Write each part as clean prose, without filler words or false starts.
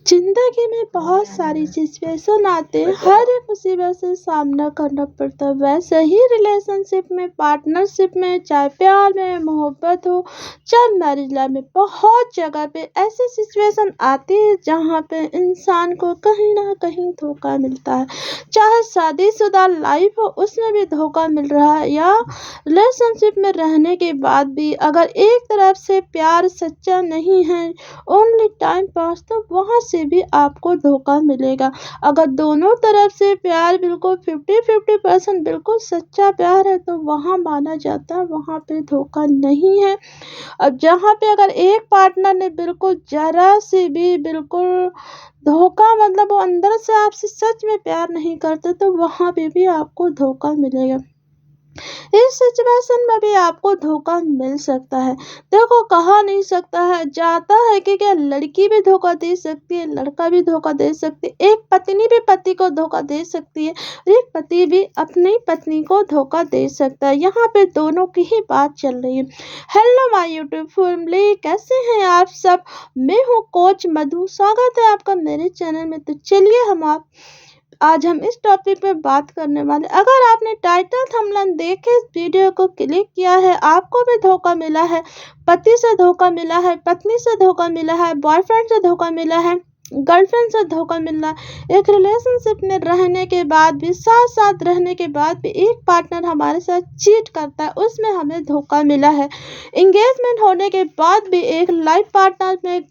जिंदगी में बहुत सारी सिचुएशन आते हैं, हर एक मुसीबत से सामना करना पड़ता है। वैसे ही रिलेशनशिप में, पार्टनरशिप में, चाहे प्यार में, मोहब्बत हो, चाहे मैरिज लाइफ में, बहुत जगह पे ऐसी सिचुएशन आती है जहाँ पे इंसान को कहीं ना कहीं धोखा मिलता है। चाहे शादीशुदा लाइफ हो, उसमें भी धोखा मिल रहा है, या रिलेशनशिप में रहने के बाद भी अगर एक तरफ से प्यार सच्चा नहीं है, ओनली टाइम पास, तो वहाँ से भी आपको धोखा मिलेगा। अगर दोनों तरफ से प्यार बिल्कुल 50-50% बिल्कुल सच्चा प्यार है, तो वहाँ माना जाता है, वहाँ पे धोखा नहीं है। अब जहाँ पे अगर एक पार्टनर ने बिल्कुल जरा से भी बिल्कुल धोखा, मतलब वो अंदर से आपसे सच में प्यार नहीं करते, तो वहाँ पे भी आपको धोखा मिलेगा। इस सिचुएशन में भी आपको धोखा मिल सकता है। देखो, कहा नहीं सकता है जाता है कि क्या लड़की भी धोखा दे सकती है, लड़का भी धोखा दे सकती है, एक पत्नी भी पति को धोखा दे सकती है, एक पति भी अपनी पत्नी को धोखा दे सकता है। यहाँ पे दोनों की ही बात चल रही है। हेलो माय यूट्यूब फैमिली, कैसे हैं आप सब? मैं हूँ कोच मधु, स्वागत है आपका मेरे चैनल में। तो चलिए आज हम इस टॉपिक पे बात करने वाले। अगर आपने टाइटल थंबनेल देख के इस वीडियो को क्लिक किया है, आपको भी धोखा मिला है, पति से धोखा मिला है, पत्नी से धोखा मिला है, बॉयफ्रेंड से धोखा मिला है, गर्लफ्रेंड से धोखा मिला है, एक रिलेशनशिप में रहने के बाद भी, साथ साथ रहने के बाद भी एक पार्टनर हमारे साथ चीट करता है, उसमें हमें धोखा मिला है, एंगेजमेंट होने के बाद भी एक लाइफ पार्टनर में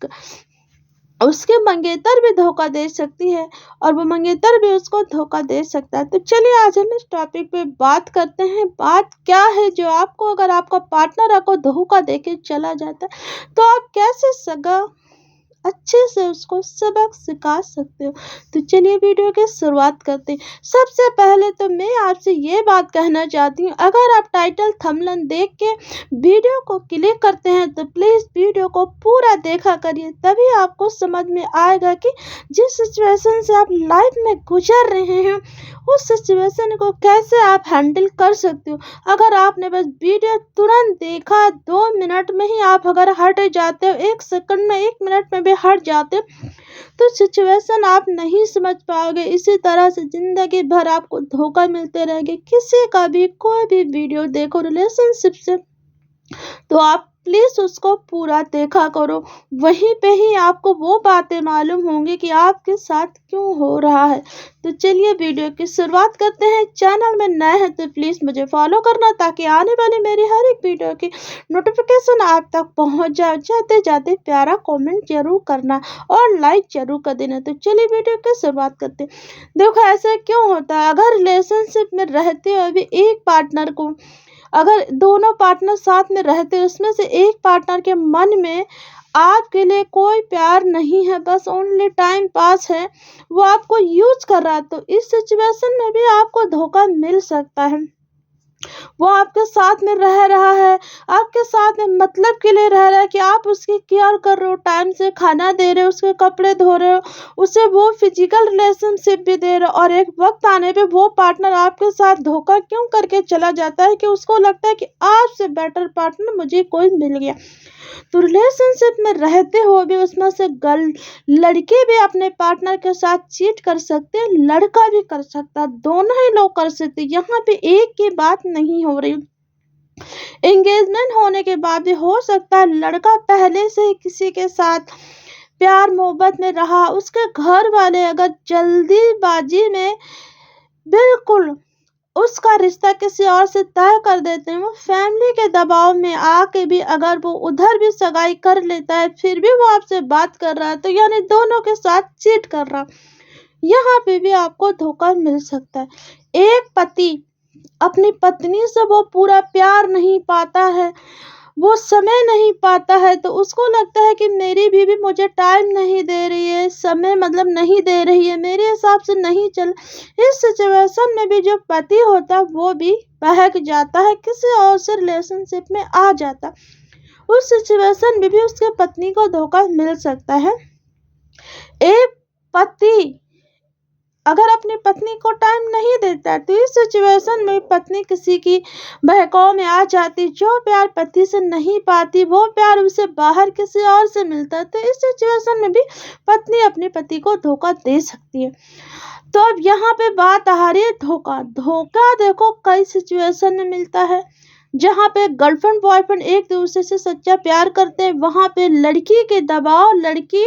उसके मंगेतर भी धोखा दे सकती है, और वो मंगेतर भी उसको धोखा दे सकता है। तो चलिए आज हम इस टॉपिक पे बात करते हैं। बात क्या है जो आपको, अगर आपका पार्टनर आपको धोखा दे के चला जाता है, तो आप कैसे सगा अच्छे से उसको सबक सिखा सकते हो। तो चलिए वीडियो की शुरुआत करते हैं। सबसे पहले तो मैं आपसे ये बात कहना चाहती हूँ, अगर आप टाइटल थंबनेल देख के वीडियो को क्लिक करते हैं, तो प्लीज़ वीडियो को पूरा देखा करिए, तभी आपको समझ में आएगा कि जिस सिचुएशन से आप लाइफ में गुजर रहे हैं, उस सिचुएशन को कैसे आप हैंडल कर सकते हो। अगर आपने बस वीडियो तुरंत देखा, 2 मिनट में ही आप अगर हट जाते हो, 1 सेकंड में, 1 मिनट में भी हट जाते हो, तो सिचुएशन आप नहीं समझ पाओगे। इसी तरह से जिंदगी भर आपको धोखा मिलते रहेंगे। किसी का भी कोई भी वीडियो देखो रिलेशनशिप से, तो आप प्लीज़ उसको पूरा देखा करो। वहीं पे ही आपको वो बातें मालूम होंगी कि आपके साथ क्यों हो रहा है। तो चलिए वीडियो की शुरुआत करते हैं। चैनल में नए हैं तो प्लीज़ मुझे फॉलो करना, ताकि आने वाली मेरी हर एक वीडियो की नोटिफिकेशन आप तक पहुंच जाए। जाते जाते प्यारा कमेंट जरूर करना और लाइक जरूर कर देना। तो चलिए वीडियो की शुरुआत करते हैं। देखो, ऐसा क्यों होता है, अगर रिलेशनशिप में रहते हुए भी एक पार्टनर को, अगर दोनों पार्टनर साथ में रहते, उसमें से एक पार्टनर के मन में आपके लिए कोई प्यार नहीं है, बस ओनली टाइम पास है, वो आपको यूज कर रहा है, तो इस सिचुएशन में भी आपको धोखा मिल सकता है। वो आपके साथ में रह रहा है, आपके साथ में मतलब के लिए रह रहा है कि आप उसकी केयर कर रहे हो, टाइम से खाना दे रहे हो, उसके कपड़े धो रहे हो, उसे वो फिजिकल रिलेशनशिप भी दे रहे हो, और एक वक्त आने पे वो पार्टनर आपके साथ धोखा क्यों करके चला जाता है कि उसको लगता है कि आपसे बेटर पार्टनर मुझे कोई मिल गया। तो रिलेशनशिप में रहते हुए भी उसमें से लड़के भी अपने पार्टनर के साथ चीट कर सकते हैं, लड़का भी कर सकता है, दोनों ही लोग कर सकते हैं। यहाँ पे एक की बात नहीं हो रही। एंगेजमेंट होने के बाद भी हो सकता है लड़का पहले से ही किसी के साथ प्यार मोहब्बत में रहा, उसके घर वाले अगर जल्दीबाजी में बिल्कुल उसका रिश्ता किसी और से तय कर देते हैं, वो फैमिली के दबाव में आके भी अगर वो उधर भी सगाई कर लेता है, फिर भी वो आपसे बात कर रहा है, तो यानी दोनों के साथ चीट कर रहा। यहाँ पे भी आपको धोखा मिल सकता है। एक पति अपनी पत्नी से वो पूरा प्यार नहीं पाता है, वो समय नहीं पाता है, तो उसको लगता है कि मेरी बीवी मुझे टाइम नहीं दे रही है, समय मतलब नहीं दे रही है, मेरे हिसाब से नहीं चल। इस सिचुएशन में भी जो पति होता है वो भी बहक जाता है, किसी और से रिलेशनशिप में आ जाता। उस सिचुएशन में भी उसके पत्नी को धोखा मिल सकता है। एक पति अगर अपनी पत्नी को टाइम नहीं देता है तो इस सिचुएशन में पत्नी किसी की बहकाव में आ जाती, जो प्यार पति से नहीं पाती वो प्यार उसे बाहर किसी और से मिलता है, तो इस सिचुएशन में भी पत्नी अपने पति को धोखा दे सकती है। तो अब यहाँ पे बात आ रही है धोखा। धोखा देखो कई सिचुएशन में मिलता है, जहाँ पे गर्लफ्रेंड बॉयफ्रेंड एक दूसरे से सच्चा प्यार करते हैं, वहाँ पे लड़की के दबाव, लड़की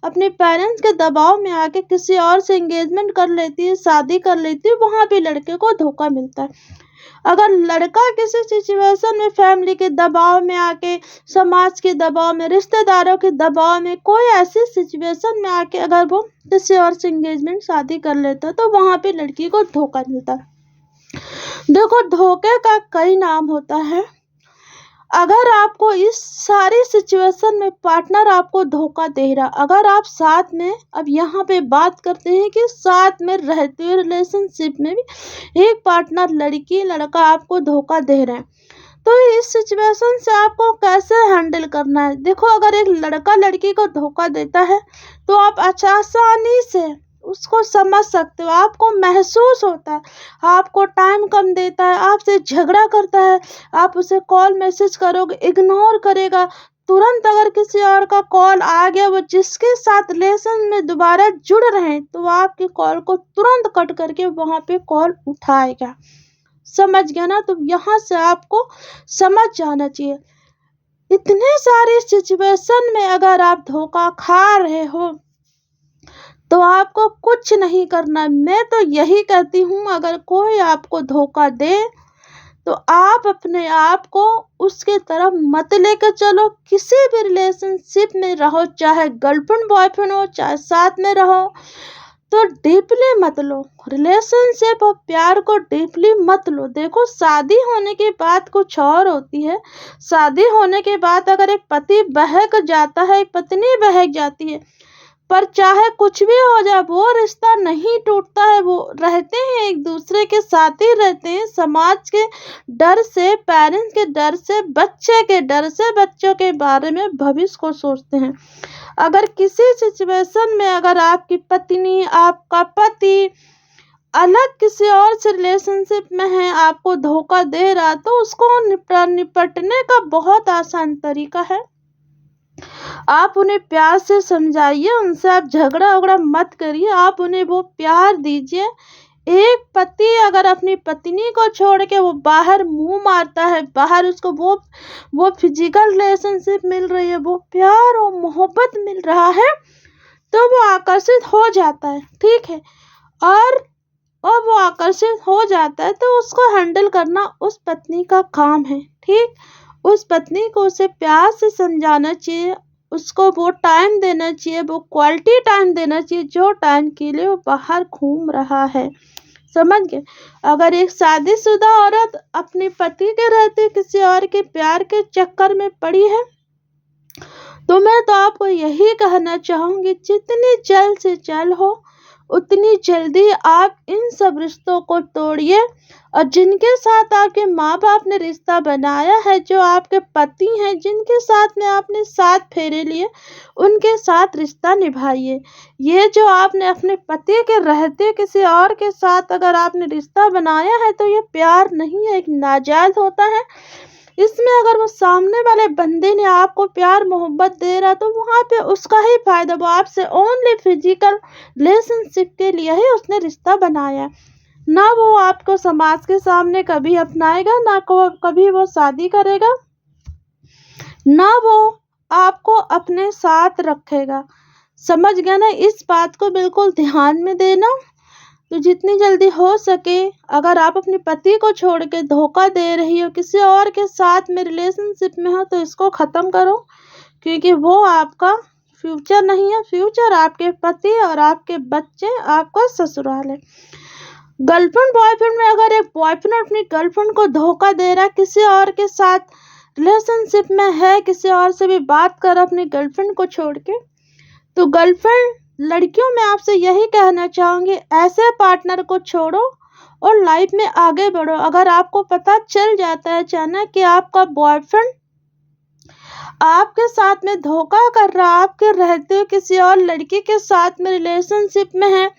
अपने पेरेंट्स के दबाव में आके किसी और से एंगेजमेंट कर लेती है, शादी कर लेती है, वहाँ पे लड़के को धोखा मिलता है। अगर लड़का किसी सिचुएशन में फैमिली के दबाव में आके, समाज के दबाव में, रिश्तेदारों के दबाव में, कोई ऐसी सिचुएशन में आके अगर वो किसी और से एंगेजमेंट शादी कर लेता है तो वहाँ पे लड़की को धोखा मिलता है। देखो धोखे का कई नाम होता है। अगर आपको इस सारी सिचुएशन में पार्टनर आपको धोखा दे रहा, अगर आप साथ में, अब यहाँ पे बात करते हैं कि साथ में रहते हुए रिलेशनशिप में भी एक पार्टनर लड़की लड़का आपको धोखा दे रहे हैं, तो इस सिचुएशन से आपको कैसे हैंडल करना है। देखो अगर एक लड़का लड़की को धोखा देता है तो आप आसानी से उसको समझ सकते हो, आपको महसूस होता है, आपको टाइम कम देता है, आपसे झगड़ा करता है, आप उसे कॉल मैसेज करोगे इग्नोर करेगा, तुरंत अगर किसी और का कॉल आ गया, वो जिसके साथ रिलेशन में दोबारा जुड़ रहे हैं तो आपके कॉल को तुरंत कट करके वहाँ पे कॉल उठाएगा। समझ गया ना। तो यहाँ से आपको समझ जाना चाहिए, इतने सारे सिचुएशन में अगर आप धोखा खा रहे हो तो आपको कुछ नहीं करना। मैं तो यही कहती हूँ, अगर कोई आपको धोखा दे तो आप अपने आप को उसके तरफ मत लेकर चलो। किसी भी रिलेशनशिप में रहो, चाहे गर्लफ्रेंड बॉयफ्रेंड हो, चाहे साथ में रहो, तो डीपली मत लो रिलेशनशिप और प्यार को, डीपली मत लो। देखो शादी होने की बात कुछ और होती है। शादी होने के बाद अगर एक पति बहक जाता है, एक पत्नी बहक जाती है, पर चाहे कुछ भी हो जाए वो रिश्ता नहीं टूटता है, वो रहते हैं एक दूसरे के साथ ही रहते हैं। समाज के डर से, पेरेंट्स के डर से, बच्चे के डर से, बच्चों के बारे में, भविष्य को सोचते हैं। अगर किसी सिचुएशन में अगर आपकी पत्नी, आपका पति अलग किसी और से रिलेशनशिप में है, आपको धोखा दे रहा, तो उसको निपटने का बहुत आसान तरीका है। आप उन्हें प्यार से समझाइए, उनसे आप झगड़ा वगड़ा मत करिए, आप उन्हें वो प्यार दीजिए। एक पति अगर अपनी पत्नी को छोड़ के वो बाहर मुंह मारता है, बाहर उसको वो फिजिकल रिलेशनशिप मिल रही है, वो प्यार और मोहब्बत मिल रहा है, तो वो आकर्षित हो जाता है, ठीक है। और वो आकर्षित हो जाता है तो उसको हैंडल करना उस पत्नी का काम है, ठीक। उस पत्नी को उसे प्यार से समझाना चाहिए, उसको वो टाइम देना चाहिए, वो क्वालिटी टाइम देना चाहिए जो टाइम के लिए वो बाहर घूम रहा है। समझ गए। अगर एक शादीशुदा औरत अपने पति के रहते किसी और के प्यार के चक्कर में पड़ी है, तो मैं तो आपको यही कहना चाहूंगी, जितनी जल्द से जल्द हो उतनी जल्दी आप इन सब रिश्तों को तोड़िए, और जिनके साथ आपके माँ बाप ने रिश्ता बनाया है, जो आपके पति हैं, जिनके साथ में आपने 7 फेरे लिए, उनके साथ रिश्ता निभाइए। ये जो आपने अपने पति के रहते किसी और के साथ अगर आपने रिश्ता बनाया है तो ये प्यार नहीं है, एक नाजायज होता है। इसमें अगर वो सामने वाले बंदे ने आपको प्यार मोहब्बत दे रहा तो वहाँ पे उसका ही फायदा, वो आपसे ओनली फिजिकल रिलेशनशिप के लिए ही उसने रिश्ता बनाया, ना वो आपको समाज के सामने कभी अपनाएगा, ना कभी वो शादी करेगा, ना वो आपको अपने साथ रखेगा। समझ गया ना। इस बात को बिल्कुल ध्यान में देना। तो जितनी जल्दी हो सके अगर आप अपने पति को छोड़ के धोखा दे रही हो, किसी और के साथ में रिलेशनशिप में हो, तो इसको ख़त्म करो, क्योंकि वो आपका फ्यूचर नहीं है। फ्यूचर आपके पति और आपके बच्चे, आपका ससुराल है। गर्लफ्रेंड बॉयफ्रेंड में अगर एक बॉयफ्रेंड अपनी गर्लफ्रेंड को धोखा दे रहा है, किसी और के साथ रिलेशनशिप में है, किसी और से भी बात कर अपनी गर्लफ्रेंड को छोड़ के, तो गर्लफ्रेंड लड़कियों में आपसे यही कहना चाहूँगी, ऐसे पार्टनर को छोड़ो और लाइफ में आगे बढ़ो। अगर आपको पता चल जाता है अचानक कि आपका बॉयफ्रेंड आपके साथ में धोखा कर रहा, आपके रहते हुए किसी और लड़की के साथ में रिलेशनशिप में है,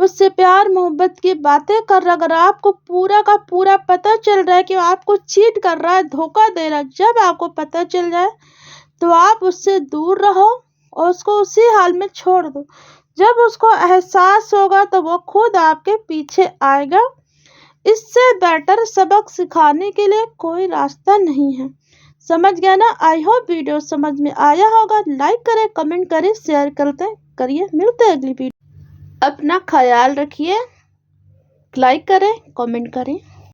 उससे प्यार मोहब्बत की बातें कर रहा, अगर आपको पूरा का पूरा पता चल रहा है कि आपको चीट कर रहा है, धोखा दे रहा है, जब आपको पता चल जाए तो आप उससे दूर रहो और उसको उसी हाल में छोड़ दो। जब उसको एहसास होगा तो वो खुद आपके पीछे आएगा। इससे बेटर सबक सिखाने के लिए कोई रास्ता नहीं है। समझ गया ना? आई होप वीडियो समझ में आया होगा। लाइक करें, कमेंट करें, शेयर करिए। मिलते हैं अगली वीडियो। अपना ख्याल रखिए। लाइक करें, कमेंट करें।